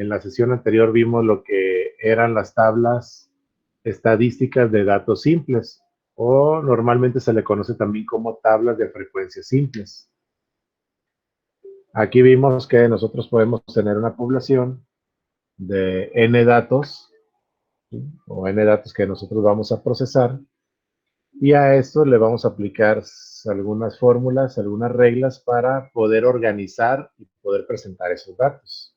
en la sesión anterior vimos lo que eran las tablas estadísticas de datos simples, o normalmente se le conoce también como tablas de frecuencias simples. Aquí vimos que nosotros podemos tener una población de n datos, ¿sí? O n datos que nosotros vamos a procesar, y a esto le vamos a aplicar algunas fórmulas, algunas reglas para poder organizar y poder presentar esos datos.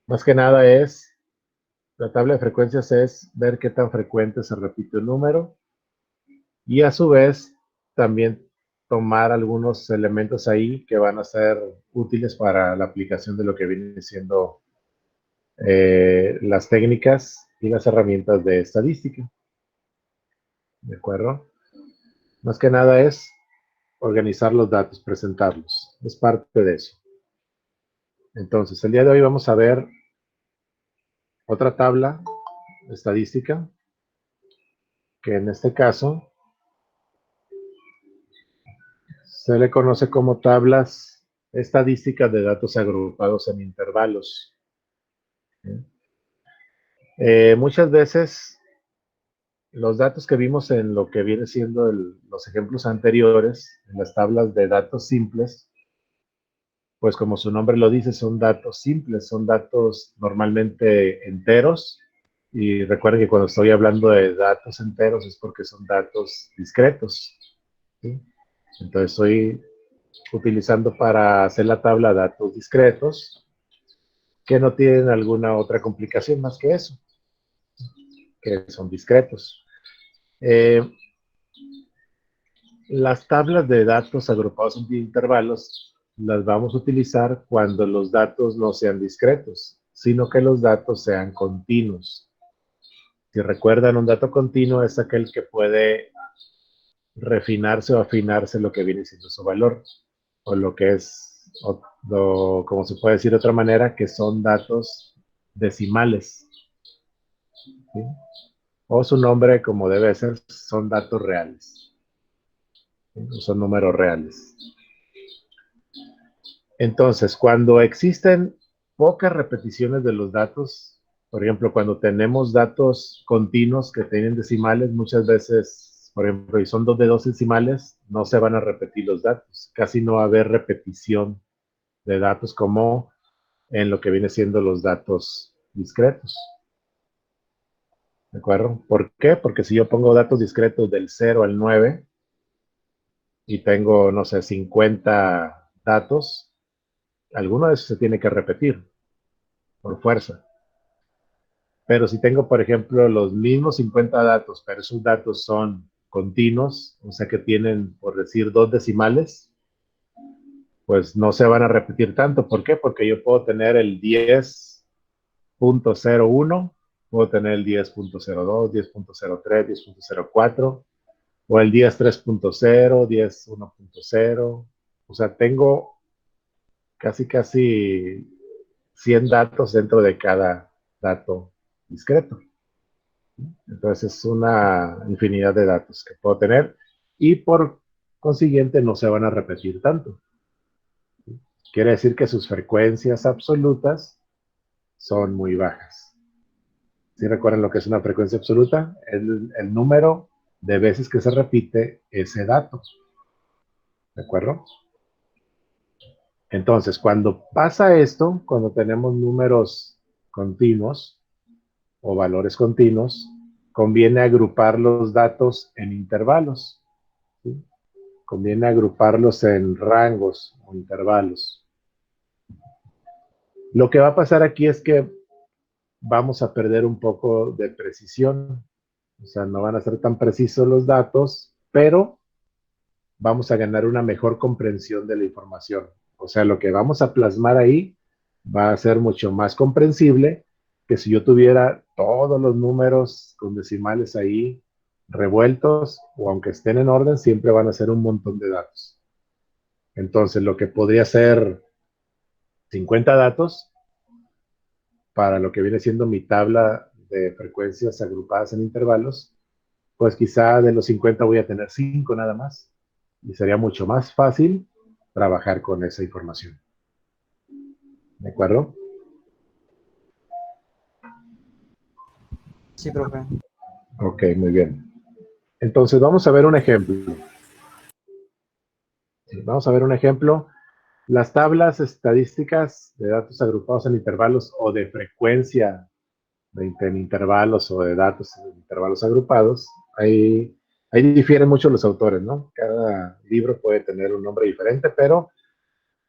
Más que nada la tabla de frecuencias es ver qué tan frecuente se repite un número, y a su vez también tomar algunos elementos ahí que van a ser útiles para la aplicación de lo que viene siendo las técnicas y las herramientas de estadística. ¿De acuerdo? Más que nada es organizar los datos, presentarlos. Es parte de eso. Entonces, el día de hoy vamos a ver otra tabla estadística, que en este caso se le conoce como tablas estadísticas de datos agrupados en intervalos. Muchas veces los datos que vimos en lo que viene siendo los ejemplos anteriores, en las tablas de datos simples, pues como su nombre lo dice, son datos simples, son datos normalmente enteros. Y recuerden que cuando estoy hablando de datos enteros es porque son datos discretos, ¿sí? Entonces estoy utilizando para hacer la tabla datos discretos que no tienen alguna otra complicación más que eso, que son discretos. Las tablas de datos agrupados en intervalos las vamos a utilizar cuando los datos no sean discretos, sino que los datos sean continuos. Si recuerdan, un dato continuo es aquel que puede refinarse o afinarse lo que viene siendo su valor, o lo que es, como se puede decir de otra manera, que son datos decimales, ¿sí? O su nombre, como debe ser, son datos reales, ¿sí? Son números reales. Entonces, cuando existen pocas repeticiones de los datos, por ejemplo, cuando tenemos datos continuos que tienen decimales, muchas veces, por ejemplo, y son dos de dos decimales, no se van a repetir los datos. Casi no va a haber repetición de datos como en lo que viene siendo los datos discretos. ¿De acuerdo? ¿Por qué? Porque si yo pongo datos discretos del 0 al 9 y tengo, no sé, 50 datos, alguno de esos se tiene que repetir por fuerza. Pero si tengo, por ejemplo, los mismos 50 datos, pero esos datos son continuos, o sea que tienen, por decir, dos decimales, pues no se van a repetir tanto. ¿Por qué? Porque yo puedo tener el 10.01, puedo tener el 10.02, 10.03, 10.04, o el 10.3.0, 10.1.0. O sea, tengo casi 100 datos dentro de cada dato discreto. Entonces es una infinidad de datos que puedo tener y por consiguiente no se van a repetir tanto. Quiere decir que sus frecuencias absolutas son muy bajas. ¿Sí recuerdan lo que es una frecuencia absoluta? Es el número de veces que se repite ese dato. ¿De acuerdo? Entonces, cuando pasa esto, cuando tenemos números continuos o valores continuos, conviene agrupar los datos en intervalos, ¿sí? Conviene agruparlos en rangos o intervalos. Lo que va a pasar aquí es que vamos a perder un poco de precisión. O sea, no van a ser tan precisos los datos, pero vamos a ganar una mejor comprensión de la información. O sea, lo que vamos a plasmar ahí va a ser mucho más comprensible que si yo tuviera todos los números con decimales ahí revueltos, o aunque estén en orden, siempre van a ser un montón de datos. Entonces, lo que podría ser 50 datos para lo que viene siendo mi tabla de frecuencias agrupadas en intervalos, pues quizá de los 50 voy a tener 5 nada más. Y sería mucho más fácil trabajar con esa información. ¿De acuerdo? Sí, profe. Ok, muy bien. Entonces vamos a ver un ejemplo. Sí, vamos a ver un ejemplo. Las tablas estadísticas de datos agrupados en intervalos o de frecuencia en intervalos o de datos en intervalos agrupados, ahí difieren mucho los autores, ¿no? Cada libro puede tener un nombre diferente, pero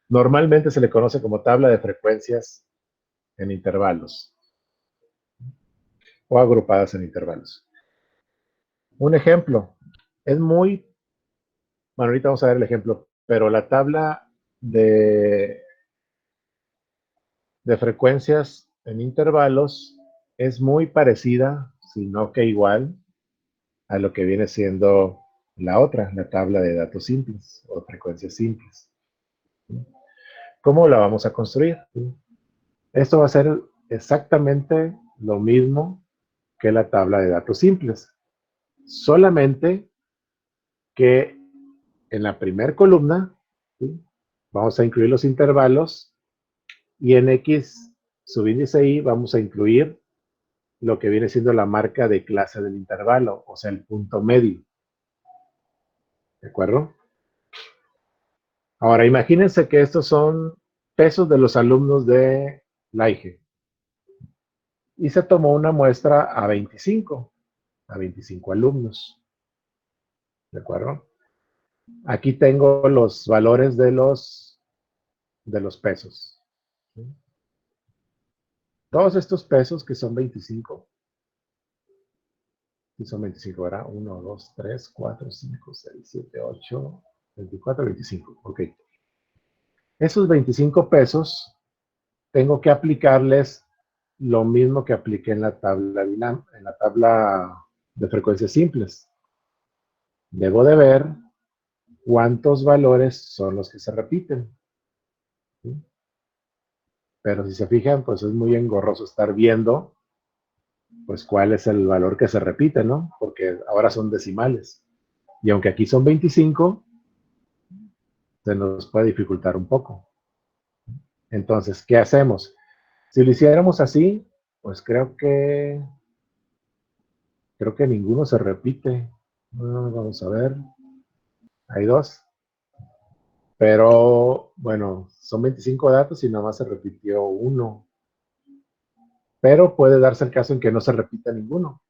normalmente se le conoce como tabla de frecuencias en intervalos o agrupadas en intervalos. Un ejemplo, es muy, bueno, ahorita vamos a ver el ejemplo, pero la tabla de frecuencias en intervalos es muy parecida, si no que igual, a lo que viene siendo la otra, la tabla de datos simples o frecuencias simples. ¿Cómo la vamos a construir? Esto va a ser exactamente lo mismo que la tabla de datos simples, solamente que en la primera columna, ¿sí?, vamos a incluir los intervalos y en X subíndice Y vamos a incluir lo que viene siendo la marca de clase del intervalo, o sea, el punto medio. ¿De acuerdo? Ahora, imagínense que estos son pesos de los alumnos de la IG. Y se tomó una muestra a 25 alumnos. ¿De acuerdo? Aquí tengo los valores de los pesos. ¿Sí? Todos estos pesos que son 25, y son 25, ¿verdad? 1, 2, 3, 4, 5, 6, 7, 8, 24, 25. Ok. Esos 25 pesos tengo que aplicarles lo mismo que apliqué en la tabla de frecuencias simples. Debo de ver cuántos valores son los que se repiten. ¿Sí? Pero si se fijan, pues es muy engorroso estar viendo pues cuál es el valor que se repite, ¿no? Porque ahora son decimales. Y aunque aquí son 25, se nos puede dificultar un poco. Entonces, ¿qué hacemos? Si lo hiciéramos así, pues creo que ninguno se repite. Vamos a ver. Hay dos. Pero, bueno, son 25 datos y nada más se repitió uno. Pero puede darse el caso en que no se repita ninguno.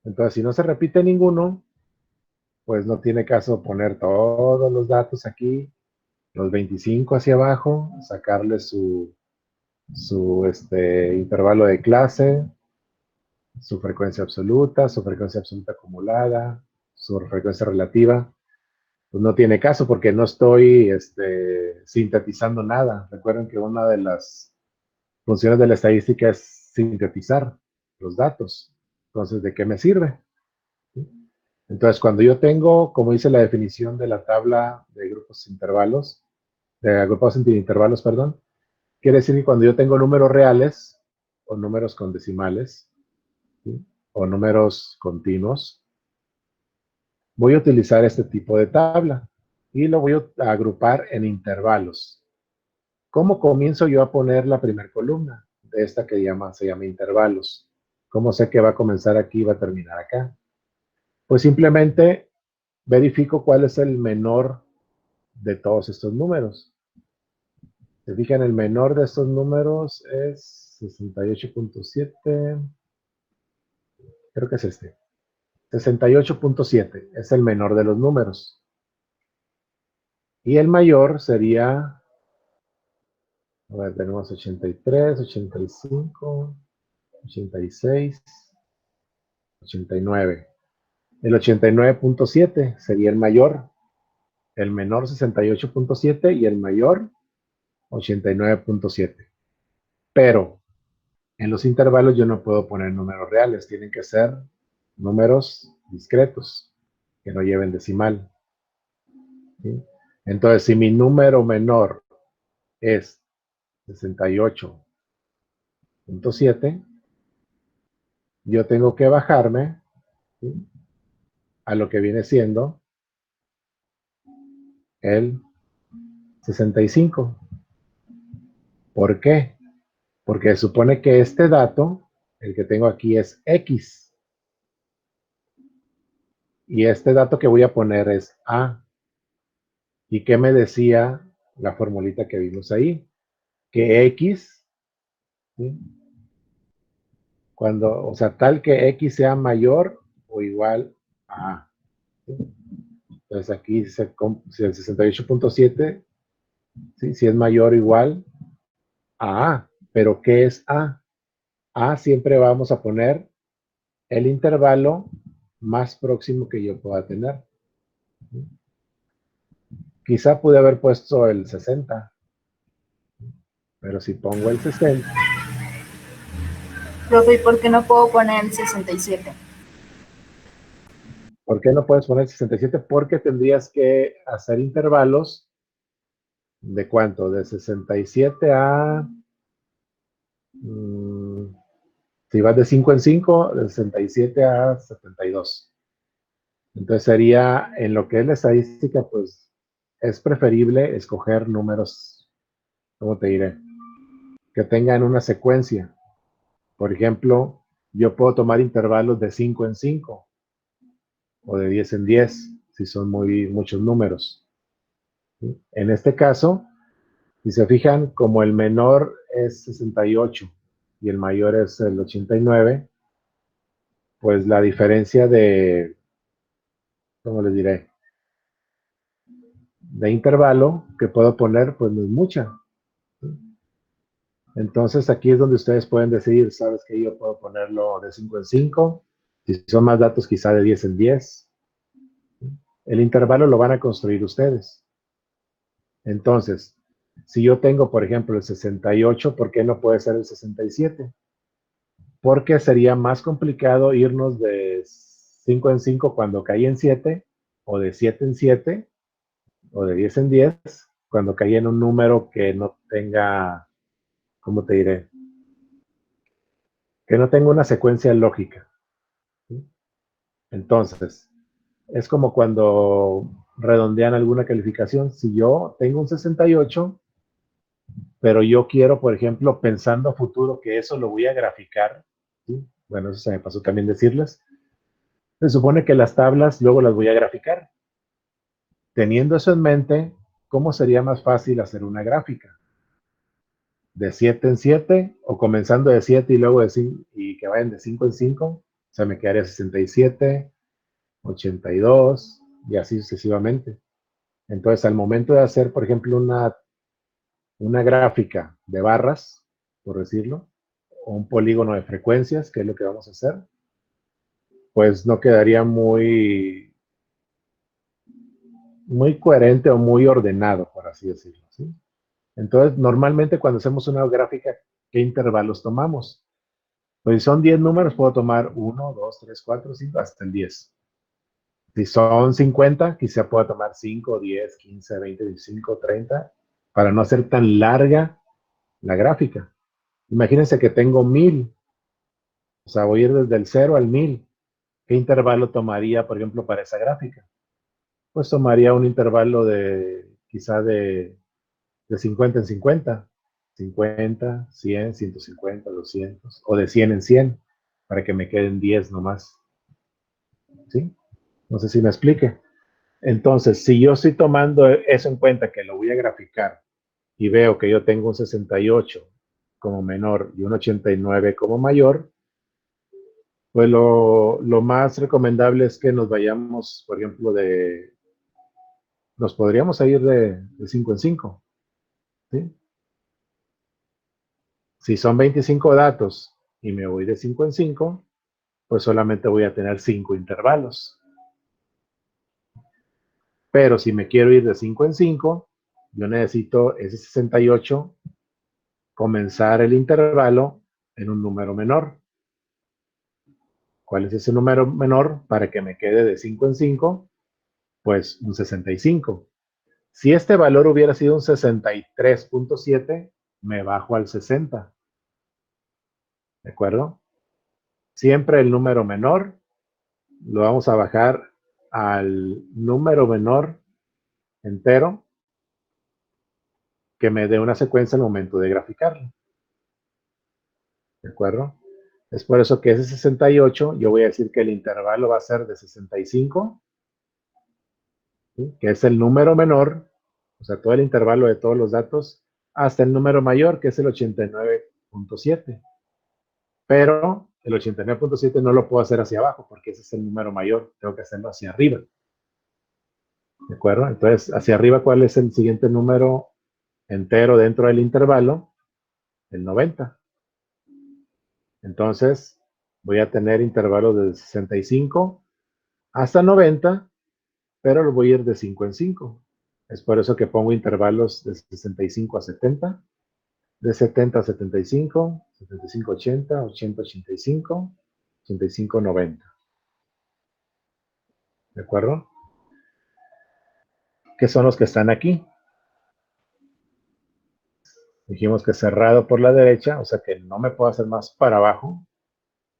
Entonces, si no se repite ninguno, pues no tiene caso poner todos los datos aquí, los 25 hacia abajo, sacarle su intervalo de clase, su frecuencia absoluta acumulada, su frecuencia relativa. Pues no tiene caso porque no estoy sintetizando nada. Recuerden que una de las funciones de la estadística es sintetizar los datos. Entonces, ¿de qué me sirve? Entonces, cuando yo tengo, como dice la definición de la tabla de grupos intervalos, de agrupados entre intervalos, perdón, quiere decir que cuando yo tengo números reales o números con decimales, ¿sí?, o números continuos, voy a utilizar este tipo de tabla y lo voy a agrupar en intervalos. ¿Cómo comienzo yo a poner la primera columna de esta que se llama intervalos? ¿Cómo sé que va a comenzar aquí y va a terminar acá? Pues simplemente verifico cuál es el menor de todos estos números. Se fijan, el menor de estos números es 68.7, creo que es este. 68.7 es el menor de los números. Y el mayor sería, a ver, tenemos 83, 85, 86, 89. El 89.7 sería el mayor, el menor 68.7 y el mayor 89.7. Pero en los intervalos yo no puedo poner números reales, tienen que ser números discretos, que no lleven decimal. ¿Sí? Entonces, si mi número menor es 68.7, yo tengo que bajarme, ¿sí?, a lo que viene siendo el 65. ¿Por qué? Porque supone que este dato, el que tengo aquí es X. Y este dato que voy a poner es A. ¿Y qué me decía la formulita que vimos ahí? Que X, ¿sí? Cuando, o sea, tal que X sea mayor o igual a A. ¿Sí? Entonces aquí si el 68.7, ¿sí? Si es mayor o igual a A. ¿Pero qué es A? A siempre vamos a poner el intervalo más próximo que yo pueda tener. Quizá pude haber puesto el 60, pero si pongo el 60, Profe, ¿y por qué no puedo poner el 67? ¿por qué no puedes poner 67? Porque tendrías que hacer intervalos de cuánto, de 67 a, si vas de 5 en 5, de 67 a 72. Entonces sería, en lo que es la estadística, pues es preferible escoger números, ¿cómo te diré? Que tengan una secuencia. Por ejemplo, yo puedo tomar intervalos de 5 en 5 o de 10 en 10, si son muchos números. ¿Sí? En este caso, si se fijan, como el menor es 68 y el mayor es el 89, pues la diferencia de, ¿cómo les diré? De intervalo que puedo poner, pues no es mucha. Entonces aquí es donde ustedes pueden decidir, sabes que yo puedo ponerlo de 5 en 5, si son más datos quizá de 10 en 10. El intervalo lo van a construir ustedes. Entonces, si yo tengo, por ejemplo, el 68, ¿por qué no puede ser el 67? Porque sería más complicado irnos de 5 en 5 cuando caí en 7, o de 7 en 7, o de 10 en 10, cuando caí en un número que no tenga, ¿cómo te diré? Que no tenga una secuencia lógica. ¿Sí? Entonces, es como cuando redondean alguna calificación. Si yo tengo un 68, pero yo quiero, por ejemplo, pensando a futuro que eso lo voy a graficar, ¿sí? Bueno, eso se me pasó también decirles. Se supone que las tablas luego las voy a graficar. Teniendo eso en mente, ¿cómo sería más fácil hacer una gráfica? ¿De 7 en 7 o comenzando de 7 y luego de 5 y que vayan de 5 en 5? O sea, me quedaría 67, 82 y así sucesivamente. Entonces, al momento de hacer, por ejemplo, una gráfica de barras, por decirlo, o un polígono de frecuencias, que es lo que vamos a hacer, pues no quedaría muy coherente o muy ordenado, por así decirlo. ¿Sí? Entonces, normalmente cuando hacemos una gráfica, ¿qué intervalos tomamos? Pues si son 10 números, puedo tomar 1, 2, 3, 4, 5, hasta el 10. Si son 50, quizá pueda tomar 5, 10, 15, 20, 25, 30, para no hacer tan larga la gráfica. Imagínense que tengo 1000, o sea, voy a ir desde el 0 al 1000. ¿Qué intervalo tomaría, por ejemplo, para esa gráfica? Pues tomaría un intervalo de quizá de 50 en 50, 50, 100, 150, 200, o de 100 en 100, para que me queden 10 nomás. ¿Sí? No sé si me explique. Entonces, si yo estoy tomando eso en cuenta, que lo voy a graficar, y veo que yo tengo un 68 como menor y un 89 como mayor, pues lo más recomendable es que nos vayamos, por ejemplo, nos podríamos ir de 5 en 5. ¿Sí? Si son 25 datos y me voy de 5 en 5, pues solamente voy a tener 5 intervalos. Pero si me quiero ir de 5 en 5, yo necesito ese 68 comenzar el intervalo en un número menor. ¿Cuál es ese número menor para que me quede de 5 en 5? Pues un 65. Si este valor hubiera sido un 63.7, me bajo al 60. ¿De acuerdo? Siempre el número menor lo vamos a bajar al número menor entero que me dé una secuencia al momento de graficarlo. ¿De acuerdo? Es por eso que ese 68, yo voy a decir que el intervalo va a ser de 65, ¿sí? Que es el número menor, o sea, todo el intervalo de todos los datos, hasta el número mayor, que es el 89.7. Pero el 89.7 no lo puedo hacer hacia abajo, porque ese es el número mayor, tengo que hacerlo hacia arriba. ¿De acuerdo? Entonces, hacia arriba, ¿cuál es el siguiente número entero dentro del intervalo? El 90. Entonces, voy a tener intervalos de 65 hasta 90, pero lo voy a ir de 5 en 5. Es por eso que pongo intervalos de 65 a 70, de 70 a 75, 75 a 80, 80 a 85, 85 a 90. ¿De acuerdo? ¿Qué son los que están aquí? Dijimos que cerrado por la derecha, o sea que no me puedo hacer más para abajo,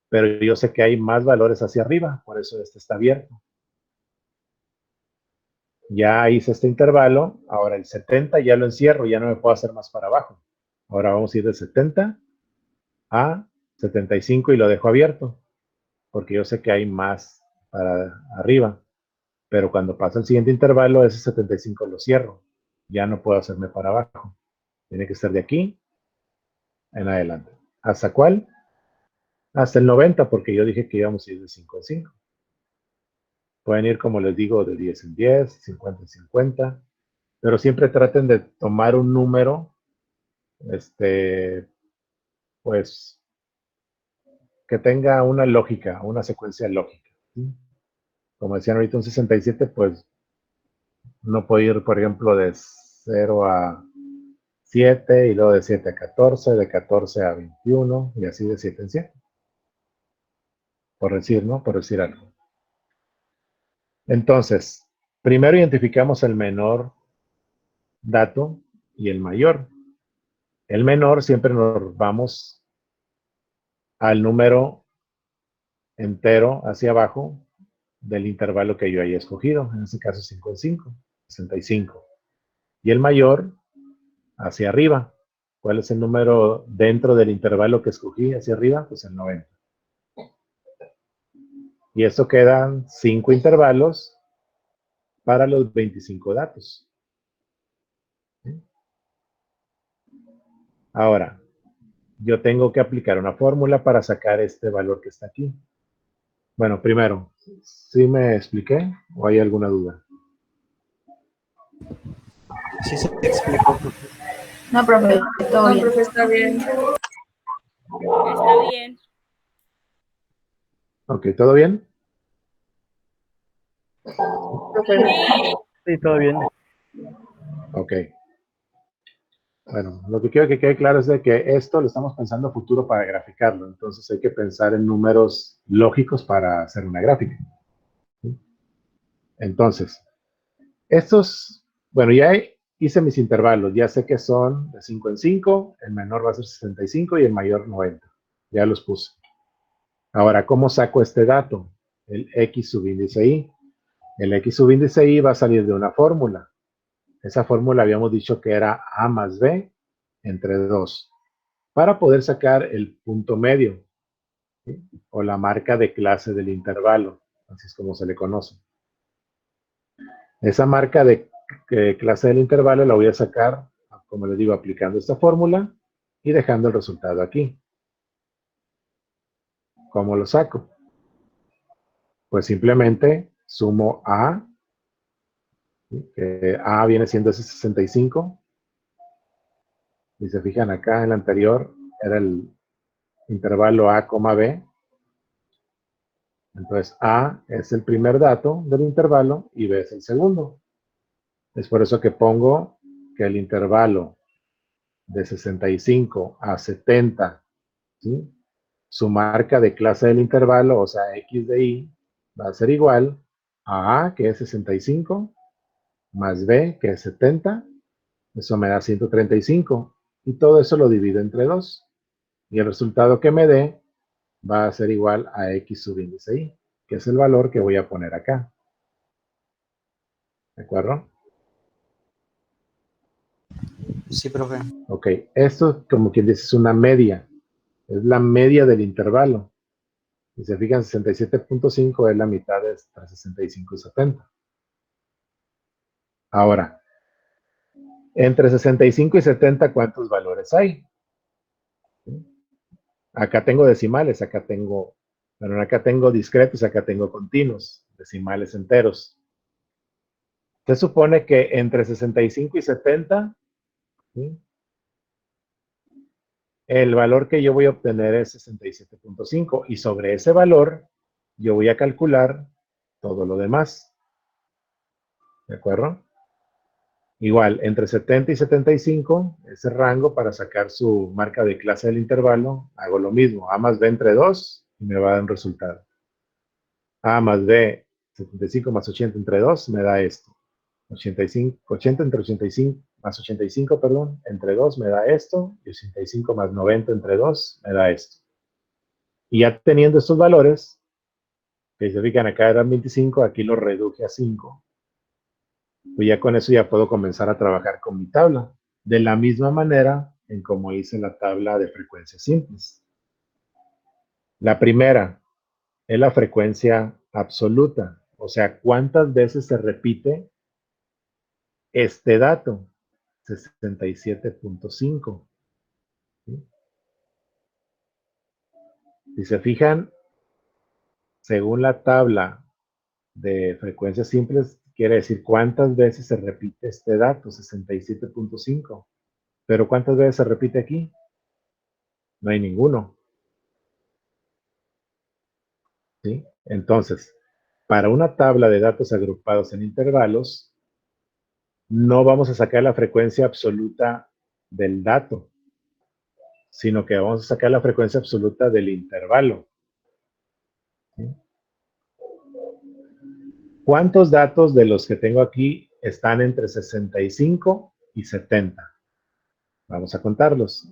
pero yo sé que hay más valores hacia arriba, por eso este está abierto. Ya hice este intervalo, ahora el 70 ya lo encierro, ya no me puedo hacer más para abajo. Ahora vamos a ir de 70 a 75 y lo dejo abierto, porque yo sé que hay más para arriba. Pero cuando pasa el siguiente intervalo, ese 75 lo cierro. Ya no puedo hacerme para abajo. Tiene que estar de aquí en adelante. ¿Hasta cuál? Hasta el 90, porque yo dije que íbamos a ir de 5 en 5. Pueden ir, como les digo, de 10 en 10, 50 en 50, pero siempre traten de tomar un número, pues, que tenga una lógica, una secuencia lógica. ¿Sí? Como decían ahorita, un 67, pues, no puede ir, por ejemplo, de 0 a 7, y luego de 7 a 14, de 14 a 21, y así de 7 en 7. Por decir, ¿no? Por decir algo. Entonces, primero identificamos el menor dato y el mayor. El menor siempre nos vamos al número entero hacia abajo del intervalo que yo haya escogido, en este caso 5 en 5, 65. Y el mayor hacia arriba. ¿Cuál es el número dentro del intervalo que escogí hacia arriba? Pues el 90. Y esto quedan 5 intervalos para los 25 datos. Ahora, yo tengo que aplicar una fórmula para sacar este valor que está aquí. Bueno, primero, ¿sí me expliqué o hay alguna duda? Sí se explicó, profe. No, profe, todo No, bien. profe, está bien. Está bien. Ok, ¿todo bien? Profe. Sí. Sí, todo bien. Ok. Bueno, lo que quiero que quede claro es de que esto lo estamos pensando a futuro para graficarlo. Entonces hay que pensar en números lógicos para hacer una gráfica. ¿Sí? Entonces, estos, bueno, ya hice mis intervalos. Ya sé que son de 5 en 5. El menor va a ser 65 y el mayor 90. Ya los puse. Ahora, ¿cómo saco este dato? El X subíndice Y. El X subíndice Y va a salir de una fórmula. Esa fórmula habíamos dicho que era A más B entre 2. Para poder sacar el punto medio, ¿sí? O la marca de clase del intervalo, así es como se le conoce. Esa marca de clase del intervalo la voy a sacar, como les digo, aplicando esta fórmula y dejando el resultado aquí. ¿Cómo lo saco? Pues simplemente sumo A, ¿sí? Que A viene siendo ese 65. Si se fijan acá en el anterior, era el intervalo A, B. Entonces A es el primer dato del intervalo y B es el segundo. Es por eso que pongo que el intervalo de 65 a 70, ¿sí? Su marca de clase del intervalo, o sea, X de Y, va a ser igual a A, que es 65, más B, que es 70. Eso me da 135. Y todo eso lo divido entre 2. Y el resultado que me dé va a ser igual a X subíndice Y, que es el valor que voy a poner acá. ¿De acuerdo? Sí, profe. Ok, esto como quien dice es una media. Es la media del intervalo. Si se fijan, 67.5 es la mitad de entre 65 y 70. Ahora, entre 65 y 70, ¿cuántos valores hay? Acá tengo decimales, acá tengo discretos, acá tengo continuos, decimales enteros. Se supone que entre 65 y 70, ¿sí?, el valor que yo voy a obtener es 67.5 y sobre ese valor yo voy a calcular todo lo demás. ¿De acuerdo? Igual, entre 70 y 75, ese rango para sacar su marca de clase del intervalo, hago lo mismo. A más B entre 2 y me va a dar un resultado. A más B, 75 más 80 entre 2 me da esto. 80 entre 85 más 85, perdón, entre 2 me da esto. Y 85 más 90 entre 2 me da esto. Y ya teniendo estos valores, que se fijan acá eran 25, aquí lo reduje a 5. Pues ya con eso ya puedo comenzar a trabajar con mi tabla. De la misma manera en como hice la tabla de frecuencias simples. La primera es la frecuencia absoluta. O sea, ¿cuántas veces se repite este dato? 67.5. ¿Sí? Si se fijan, según la tabla de frecuencias simples, quiere decir cuántas veces se repite este dato, 67.5. Pero ¿cuántas veces se repite aquí? No hay ninguno. ¿Sí? Entonces, para una tabla de datos agrupados en intervalos, no vamos a sacar la frecuencia absoluta del dato, sino que vamos a sacar la frecuencia absoluta del intervalo. ¿Sí? ¿Cuántos datos de los que tengo aquí están entre 65 y 70? Vamos a contarlos.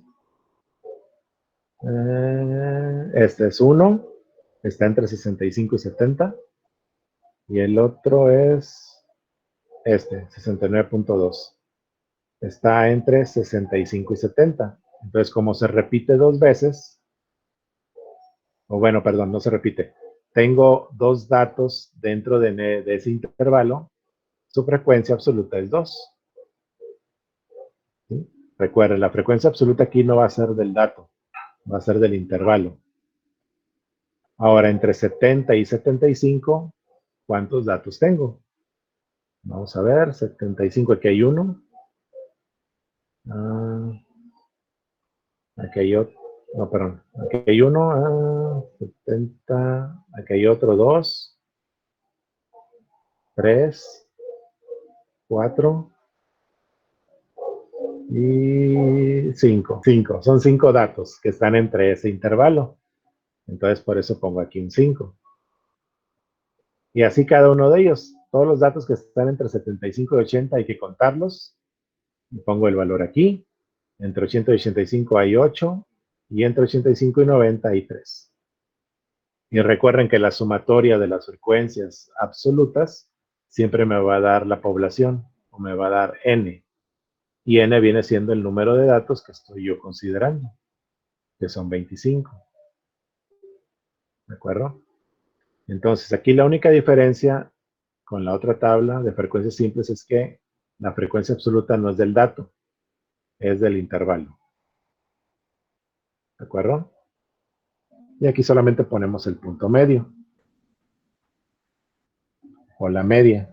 Este es uno, está entre 65 y 70. Y el otro es este, 69.2. Está entre 65 y 70. Entonces, como se repite dos veces, o bueno, perdón, no se repite. Tengo dos datos dentro de ese intervalo. Su frecuencia absoluta es 2. ¿Sí? Recuerden, la frecuencia absoluta aquí no va a ser del dato, va a ser del intervalo. Ahora, entre 70 y 75, ¿cuántos datos tengo? Vamos a ver, 75, aquí hay uno. Aquí hay otro. No, perdón. Aquí hay uno. 70. Aquí hay otro, 2. 3. 4. Y 5. 5. Son 5 datos que están entre ese intervalo. Entonces, por eso pongo aquí un 5. Y así cada uno de ellos. Todos los datos que están entre 75 y 80 hay que contarlos. Y pongo el valor aquí. Entre 80 y 85 hay 8. Y entre 85 y 90 hay 3. Y recuerden que la sumatoria de las frecuencias absolutas siempre me va a dar la población, o me va a dar n. Y n viene siendo el número de datos que estoy yo considerando, que son 25. ¿De acuerdo? Entonces, aquí la única diferencia con la otra tabla de frecuencias simples es que la frecuencia absoluta no es del dato, es del intervalo. ¿De acuerdo? Y aquí solamente ponemos el punto medio, o la media.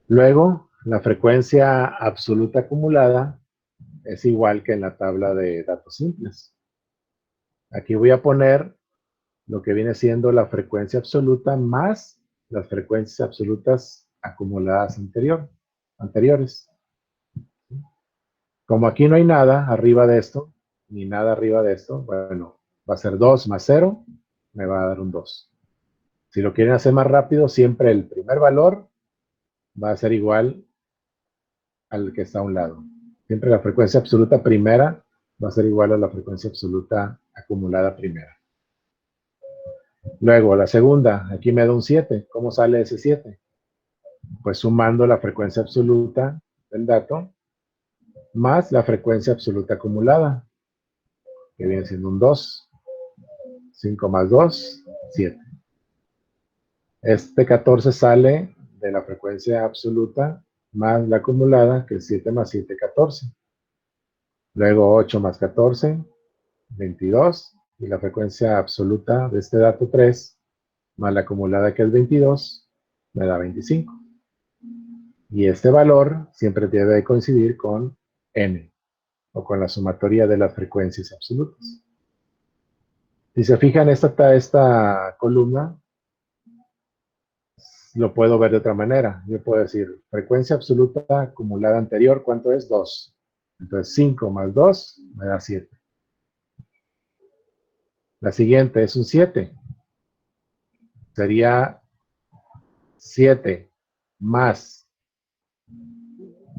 Luego, la frecuencia absoluta acumulada es igual que en la tabla de datos simples. Aquí voy a poner lo que viene siendo la frecuencia absoluta más las frecuencias absolutas acumuladas anteriores. Como aquí no hay nada arriba de esto, ni nada arriba de esto, bueno, va a ser 2 más 0, me va a dar un 2. Si lo quieren hacer más rápido, siempre el primer valor va a ser igual al que está a un lado. Siempre la frecuencia absoluta primera va a ser igual a la frecuencia absoluta acumulada primera. Luego, la segunda, aquí me da un 7. ¿Cómo sale ese 7? Pues sumando la frecuencia absoluta del dato más la frecuencia absoluta acumulada. que viene siendo un 2. 5 más 2, 7. Este 14 sale de la frecuencia absoluta más la acumulada, que es 7 más 7, 14. Luego 8 más 14, 22. Y la frecuencia absoluta de este dato 3, más la acumulada, que es 22, me da 25. Y este valor siempre debe de coincidir con n, o con la sumatoria de las frecuencias absolutas. Si se fijan, esta columna lo puedo ver de otra manera. Yo puedo decir, frecuencia absoluta acumulada anterior, ¿cuánto es? 2. Entonces 5 más 2 me da 7. La siguiente es un 7. Sería 7 más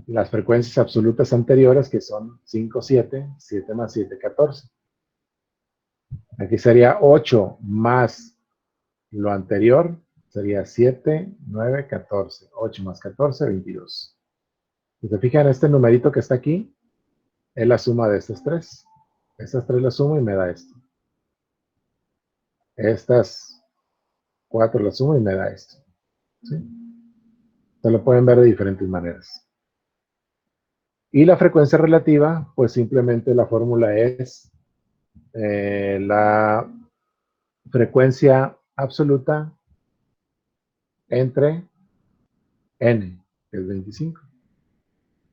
las frecuencias absolutas anteriores, que son 5, 7. 7 más 7, 14. Aquí sería 8 más lo anterior, sería 7, 9, 14. 8 más 14, 22. Si se fijan, este numerito que está aquí es la suma de estas tres. Estas tres las sumo y me da esto. Estas 4 las sumo y me da esto. ¿Sí? Se lo pueden ver de diferentes maneras. Y la frecuencia relativa, pues simplemente la fórmula es la frecuencia absoluta entre n, que es 25.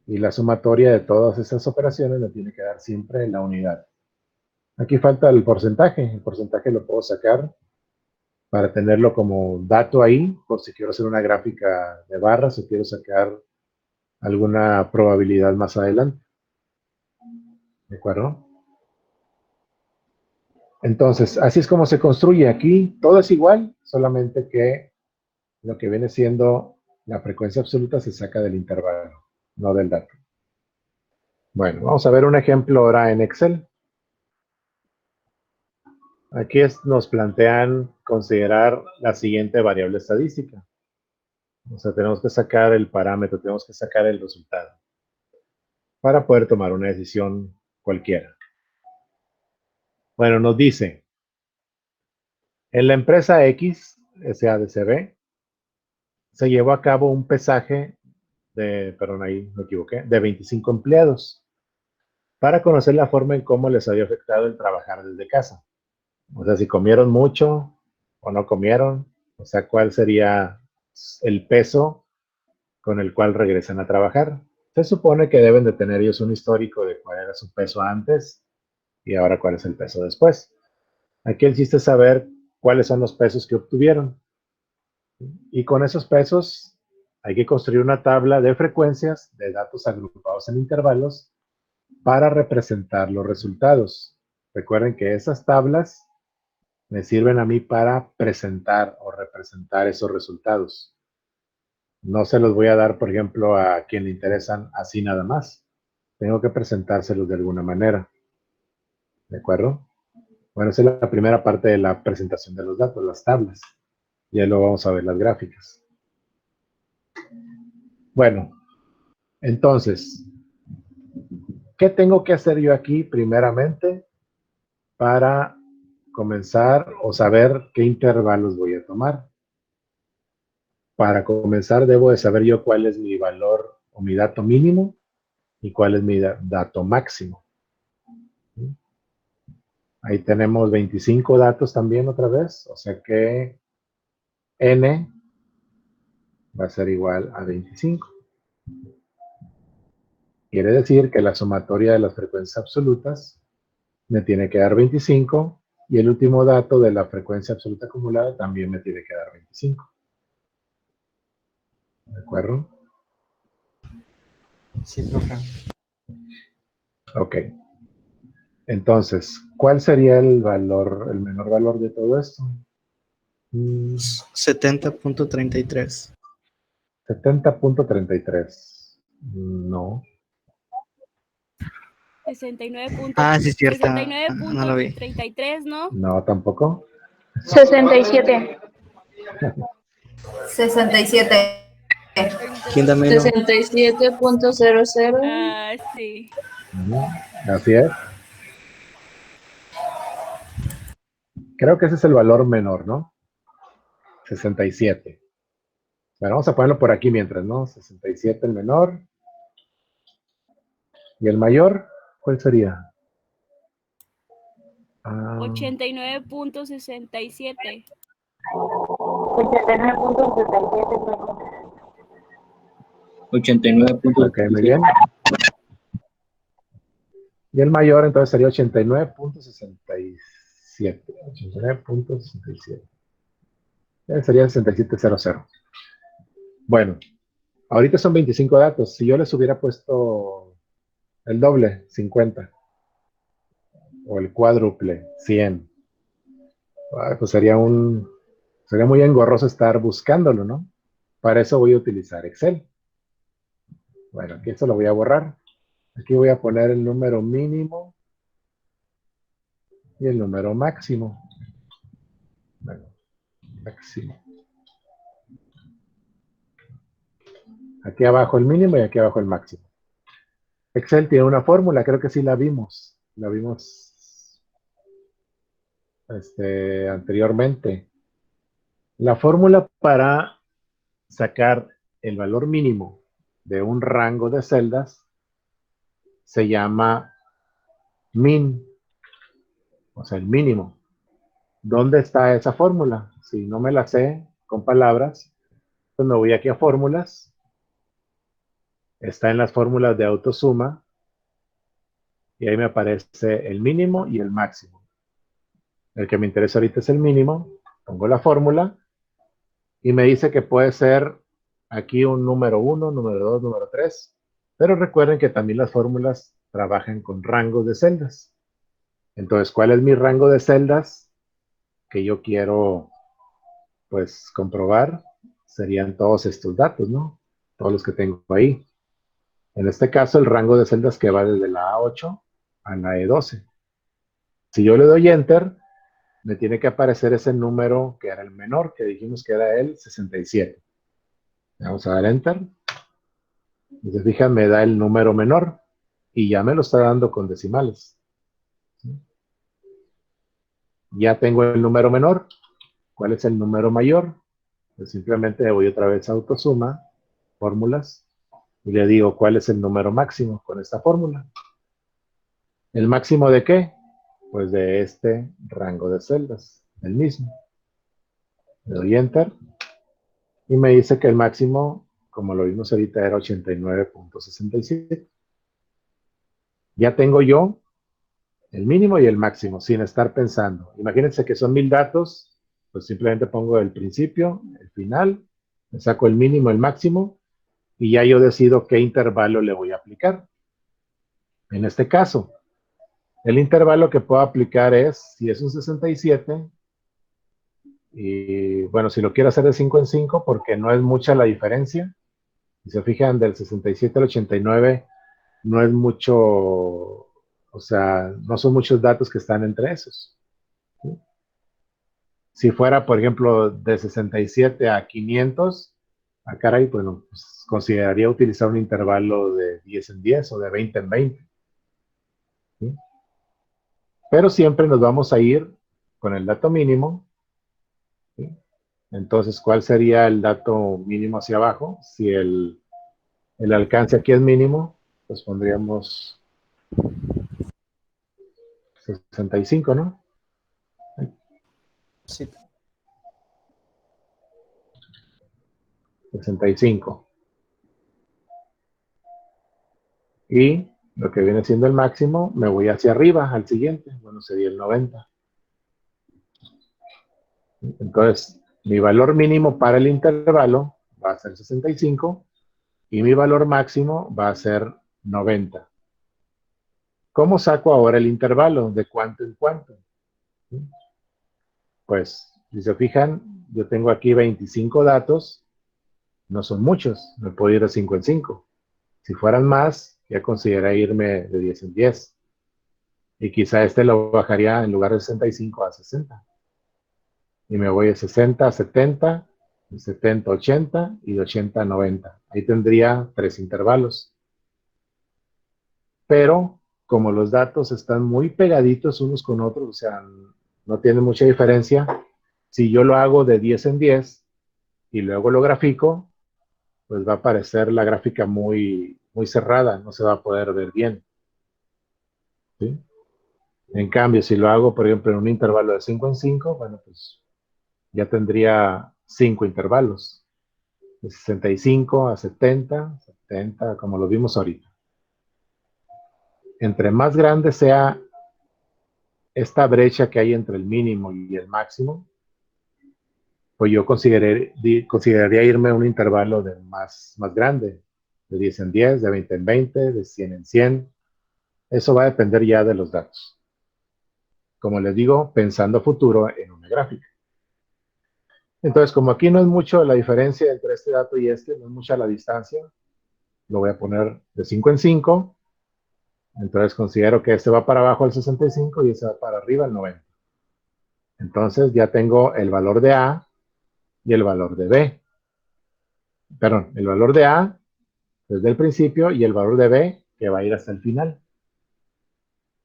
Y la sumatoria de todas esas operaciones me tiene que dar siempre la unidad. Aquí falta el porcentaje. El porcentaje lo puedo sacar para tenerlo como dato ahí, por si quiero hacer una gráfica de barras o quiero sacar alguna probabilidad más adelante. ¿De acuerdo? Entonces, así es como se construye. Aquí todo es igual, solamente que lo que viene siendo la frecuencia absoluta se saca del intervalo, no del dato. Bueno, vamos a ver un ejemplo ahora en Excel. Aquí nos plantean considerar la siguiente variable estadística. O sea, tenemos que sacar el parámetro, tenemos que sacar el resultado para poder tomar una decisión cualquiera. Bueno, nos dice, en la empresa X, SADCB, se llevó a cabo un pesaje perdón, ahí me equivoqué, de 25 empleados para conocer la forma en cómo les había afectado el trabajar desde casa. O sea, si comieron mucho o no comieron, o sea, cuál sería el peso con el cual regresan a trabajar. Se supone que deben de tener ellos un histórico de cuál era su peso antes y ahora cuál es el peso después. Aquí el chiste es saber cuáles son los pesos que obtuvieron. Y con esos pesos hay que construir una tabla de frecuencias de datos agrupados en intervalos para representar los resultados. Recuerden que esas tablas me sirven a mí para presentar o representar esos resultados. No se los voy a dar, por ejemplo, a quien le interesan así nada más. Tengo que presentárselos de alguna manera. ¿De acuerdo? Bueno, esa es la primera parte de la presentación de los datos, las tablas. Ya luego vamos a ver las gráficas. Bueno, entonces, ¿qué tengo que hacer yo aquí primeramente para comenzar o saber qué intervalos voy a tomar? Para comenzar, debo de saber yo cuál es mi valor o mi dato mínimo y cuál es mi dato máximo. Ahí tenemos 25 datos también otra vez, o sea que n va a ser igual a 25. Quiere decir que la sumatoria de las frecuencias absolutas me tiene que dar 25 y el último dato de la frecuencia absoluta acumulada también me tiene que dar 25. ¿De acuerdo? Sí, profe. Ok. Entonces, ¿cuál sería el valor, el menor valor de todo esto? 70.33. 70.33. No. 69 puntos. Ah, sí, es cierto. 69.33, ¿no? No, tampoco. 67. 67. ¿Quién da menos? 67.00. Ah, sí. Así es. Creo que ese es el valor menor, ¿no? 67. Bueno, vamos a ponerlo por aquí mientras, ¿no? 67 el menor. ¿Y el mayor? ¿Cuál sería? 89.67. 89.67. Ok, muy bien. Y el mayor entonces sería 89.67. 89.67. Sería 6700. Bueno, ahorita son 25 datos. Si yo les hubiera puesto el doble, 50, o el cuádruple, 100, pues sería muy engorroso estar buscándolo, ¿no? Para eso voy a utilizar Excel. Bueno, aquí esto lo voy a borrar. Aquí voy a poner el número mínimo y el número máximo. Bueno, máximo. Aquí abajo el mínimo y aquí abajo el máximo. Excel tiene una fórmula, creo que sí la vimos. La vimos anteriormente. La fórmula para sacar el valor mínimo de un rango de celdas se llama min, o sea, el mínimo. ¿Dónde está esa fórmula? Si no me la sé con palabras, pues me voy aquí a fórmulas. Está en las fórmulas de autosuma y ahí me aparece el mínimo y el máximo. El que me interesa ahorita es el mínimo. Pongo la fórmula y me dice que puede ser aquí un número 1, número 2, número 3. Pero recuerden que también las fórmulas trabajan con rangos de celdas. Entonces, ¿cuál es mi rango de celdas que yo quiero, pues, comprobar? Serían todos estos datos, ¿no? Todos los que tengo ahí. En este caso, el rango de celdas que va desde la A8 a la E12. Si yo le doy Enter, me tiene que aparecer ese número que era el menor, que dijimos que era el 67. Vamos a dar Enter. Y se fijan, me da el número menor. Y ya me lo está dando con decimales. Ya tengo el número menor. ¿Cuál es el número mayor? Pues simplemente voy otra vez a autosuma, fórmulas, y le digo cuál es el número máximo con esta fórmula. ¿El máximo de qué? Pues de este rango de celdas, el mismo. Le doy Enter y me dice que el máximo, como lo vimos ahorita, era 89.67. Ya tengo yo el mínimo y el máximo, sin estar pensando. Imagínense que son 1000 datos, pues simplemente pongo el principio, el final, me saco el mínimo, el máximo, y ya yo decido qué intervalo le voy a aplicar. En este caso, el intervalo que puedo aplicar es, si es un 67, y bueno, si lo quiero hacer de 5 en 5, porque no es mucha la diferencia. Si se fijan, del 67 al 89, no es mucho, o sea, no son muchos datos que están entre esos. ¿Sí? Si fuera, por ejemplo, de 67 a 500, a caray, bueno, pues consideraría utilizar un intervalo de 10 en 10 o de 20 en 20. ¿Sí? Pero siempre nos vamos a ir con el dato mínimo. ¿Sí? Entonces, ¿cuál sería el dato mínimo hacia abajo? Si el alcance aquí es mínimo, pues pondríamos 65, ¿no? Sí. 65. Y lo que viene siendo el máximo, me voy hacia arriba, al siguiente. Bueno, sería el 90. Entonces, mi valor mínimo para el intervalo va a ser 65 y mi valor máximo va a ser 90. ¿Cómo saco ahora el intervalo? ¿De cuánto en cuánto? Pues, si se fijan, yo tengo aquí 25 datos. No son muchos, me puedo ir de 5 en 5. Si fueran más, ya consideraría irme de 10 en 10. Y quizá lo bajaría en lugar de 65 a 60. Y me voy de 60 a 70, de 70 a 80 y de 80 a 90. Ahí tendría 3 intervalos. Pero como los datos están muy pegaditos unos con otros, o sea, no tiene mucha diferencia. Si yo lo hago de 10 en 10 y luego lo grafico, pues va a aparecer la gráfica muy, muy cerrada, no se va a poder ver bien. ¿Sí? En cambio, si lo hago, por ejemplo, en un intervalo de 5 en 5, bueno, pues ya tendría 5 intervalos, de 65 a 70, 70, como lo vimos ahorita. Entre más grande sea esta brecha que hay entre el mínimo y el máximo, pues yo consideraría irme a un intervalo de más grande, de 10 en 10, de 20 en 20, de 100 en 100. Eso va a depender ya de los datos. Como les digo, pensando futuro en una gráfica. Entonces, como aquí no es mucho la diferencia entre este dato y este, no es mucha la distancia, lo voy a poner de 5 en 5. Entonces considero que este va para abajo al 65 y este va para arriba al 90. Entonces ya tengo el valor de A y el valor de B. Perdón, el valor de A desde el principio y el valor de B que va a ir hasta el final.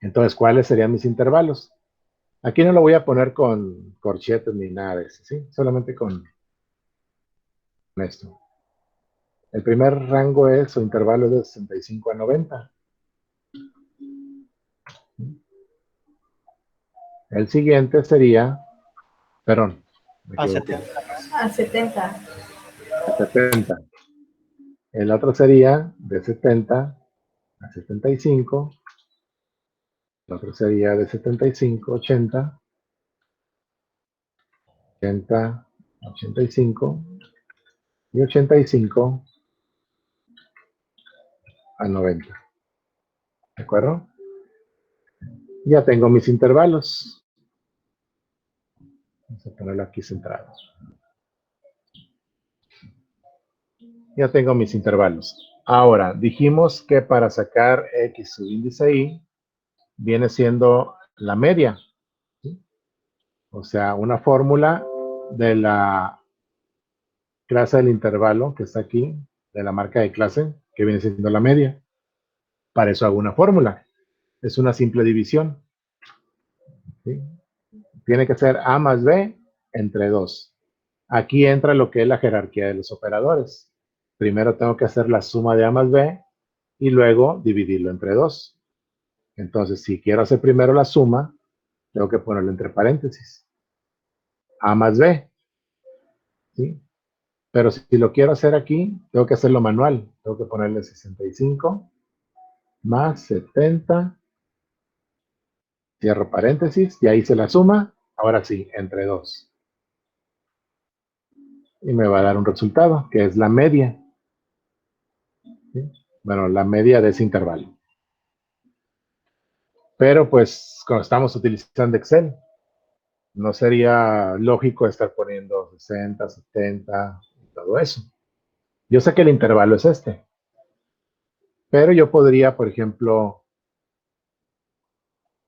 Entonces, ¿cuáles serían mis intervalos? Aquí no lo voy a poner con corchetes ni nada de eso, ¿sí? Solamente con esto. El primer rango es, o intervalo es de 65 a 90. El siguiente sería, perdón, me A equivoqué, 70. A 70. a 70. El otro sería de 70 a 75. El otro sería de 75 a 80. 80 a 85. Y 85 a 90. ¿De acuerdo? Ya tengo mis intervalos. Vamos a ponerlo aquí centrado. Ya tengo mis intervalos. Ahora, dijimos que para sacar X subíndice Y, viene siendo la media. ¿Sí? O sea, una fórmula de la clase del intervalo que está aquí, de la marca de clase, que viene siendo la media. Para eso hago una fórmula. Es una simple división. ¿Sí? Tiene que ser A más B entre 2. Aquí entra lo que es la jerarquía de los operadores. Primero tengo que hacer la suma de A más B y luego dividirlo entre 2. Entonces, si quiero hacer primero la suma, tengo que ponerlo entre paréntesis. A más B. ¿Sí? Pero si lo quiero hacer aquí, tengo que hacerlo manual. Tengo que ponerle 65 más 70. Cierro paréntesis y ahí se la suma. Ahora sí, entre 2. Y me va a dar un resultado, que es la media. ¿Sí? Bueno, la media de ese intervalo. Pero pues, cuando estamos utilizando Excel, no sería lógico estar poniendo 60, 70 y todo eso. Yo sé que el intervalo es este. Pero yo podría, por ejemplo,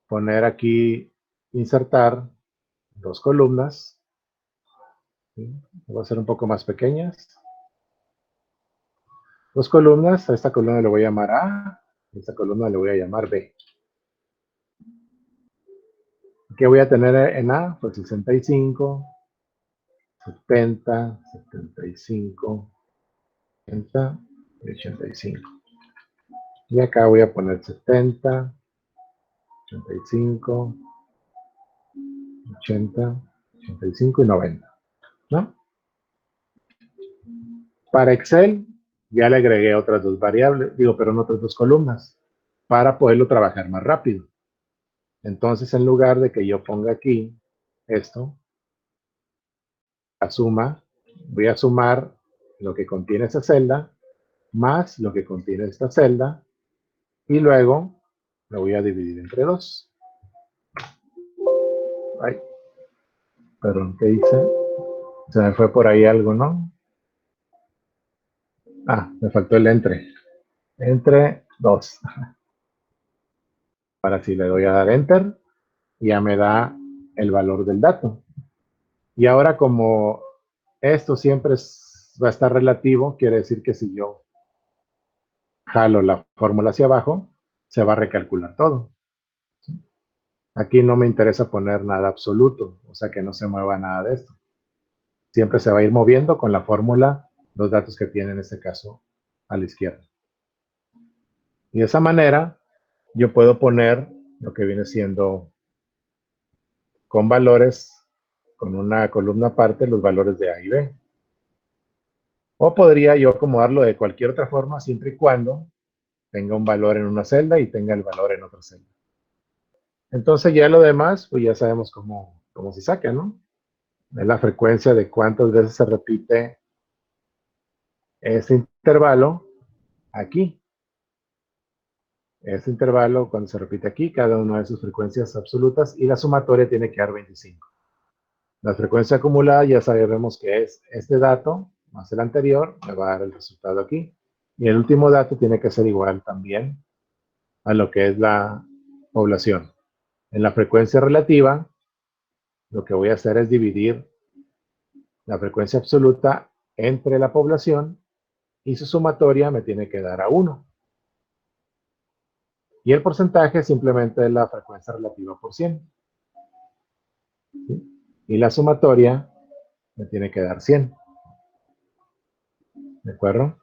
poner aquí, insertar 2 columnas. ¿Sí? Voy a hacer un poco más pequeñas. 2 columnas. A esta columna le voy a llamar A. A esta columna le voy a llamar B. ¿Qué voy a tener en A? Pues 65, 70, 75, 80 y 85. Y acá voy a poner 70, 85, 80, 85 y 90. ¿No? Para Excel ya le agregué otras 2 variables, perdón, otras 2 columnas para poderlo trabajar más rápido. Entonces, en lugar de que yo ponga aquí esto, la suma, voy a sumar lo que contiene esa celda más lo que contiene esta celda y luego lo voy a dividir entre 2. Ay, perdón, ¿qué hice? Se me fue por ahí algo, ¿no? Ah, me faltó el entre. Entre 2. Ahora sí le doy a dar enter y ya me da el valor del dato. Y ahora como esto siempre va a estar relativo, quiere decir que si yo jalo la fórmula hacia abajo, se va a recalcular todo. Aquí no me interesa poner nada absoluto, o sea que no se mueva nada de esto. Siempre se va a ir moviendo con la fórmula los datos que tiene en este caso a la izquierda. Y de esa manera yo puedo poner lo que viene siendo con valores, con una columna aparte, los valores de A y B. O podría yo acomodarlo de cualquier otra forma, siempre y cuando tenga un valor en una celda y tenga el valor en otra celda. Entonces ya lo demás, pues ya sabemos cómo se saca, ¿no? Es la frecuencia de cuántas veces se repite ese intervalo aquí. Este intervalo, cuando se repite aquí, cada una de sus frecuencias absolutas, y la sumatoria tiene que dar 25. La frecuencia acumulada ya sabemos que es este dato más el anterior, me va a dar el resultado aquí. Y el último dato tiene que ser igual también a lo que es la población. En la frecuencia relativa, lo que voy a hacer es dividir la frecuencia absoluta entre la población y su sumatoria me tiene que dar a 1. Y el porcentaje simplemente es la frecuencia relativa por 100. ¿Sí? Y la sumatoria me tiene que dar 100. ¿De acuerdo?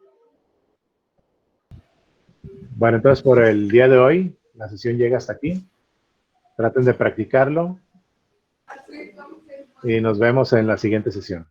Bueno, entonces por el día de hoy, la sesión llega hasta aquí. Traten de practicarlo. Y nos vemos en la siguiente sesión.